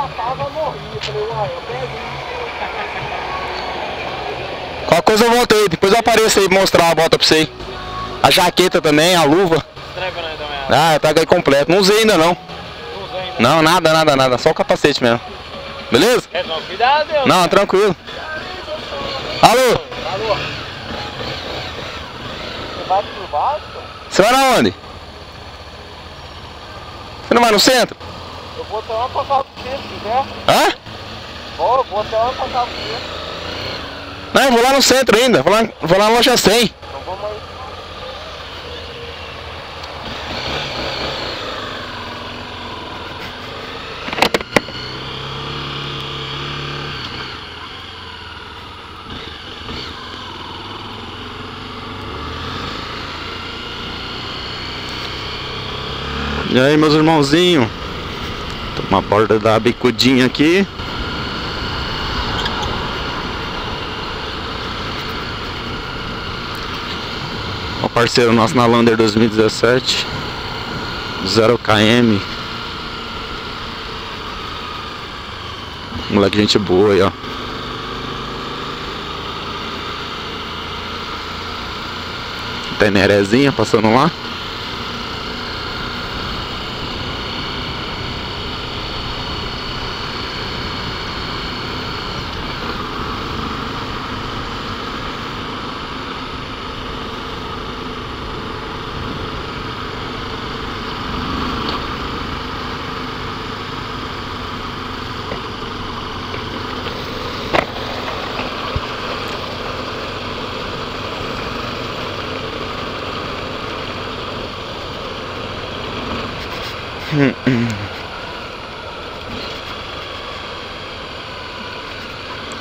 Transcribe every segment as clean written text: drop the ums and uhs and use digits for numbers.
passava, morria. Eu falei, uai, eu perdi. Qualquer coisa eu volto aí, depois eu apareço aí pra mostrar a bota pra você aí. A jaqueta também, a luva. Ah, tá aí completo. Não usei ainda não. Não, nada. Só o capacete mesmo. Beleza? É, não, cuidado, Deus. Não, tranquilo. Alô? Alô? Você vai por baixo? Você vai na onde? Você não vai no centro? Eu vou até lá passar pro centro, se quiser. Hã? Vou até lá passar pro centro. Não, eu vou lá no centro ainda. Vou lá na loja 100. Então vamos aí. E aí, meus irmãozinhos, tô na borda da bicudinha aqui. O parceiro nosso na Lander 2017 0 km. Moleque, gente boa aí, ó. Tenerezinha passando lá.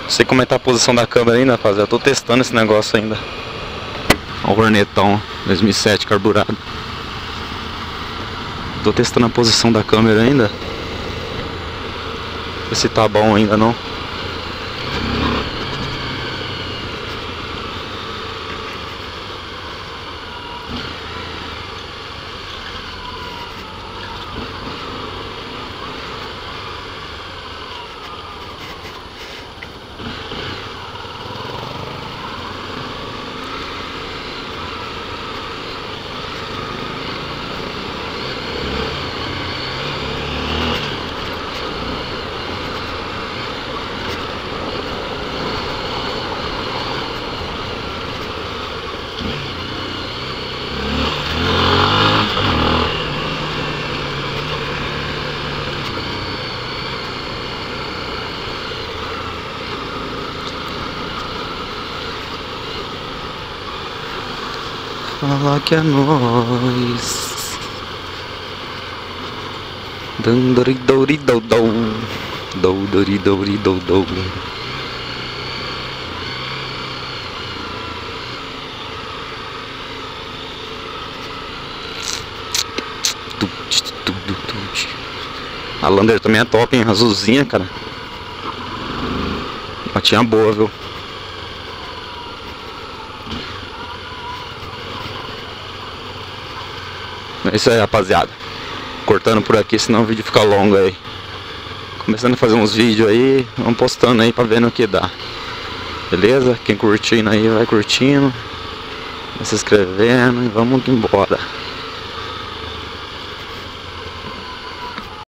Não sei como é que tá a posição da câmera ainda, rapaziada. Eu tô testando esse negócio ainda. Olha o Hornetão 2007 carburado. Tô testando a posição da câmera ainda. Ver se tá bom ainda não. Fala que é nóis. Dandoridoridodou. Doudoridoridodou. A Lander também é top, hein? Azulzinha, cara. Patinha boa, viu? É isso aí, rapaziada. Cortando por aqui, senão o vídeo fica longo aí. Começando a fazer uns vídeos aí, vamos postando aí pra ver no que dá. Beleza? Quem curtindo aí vai curtindo, vai se inscrevendo e vamos embora.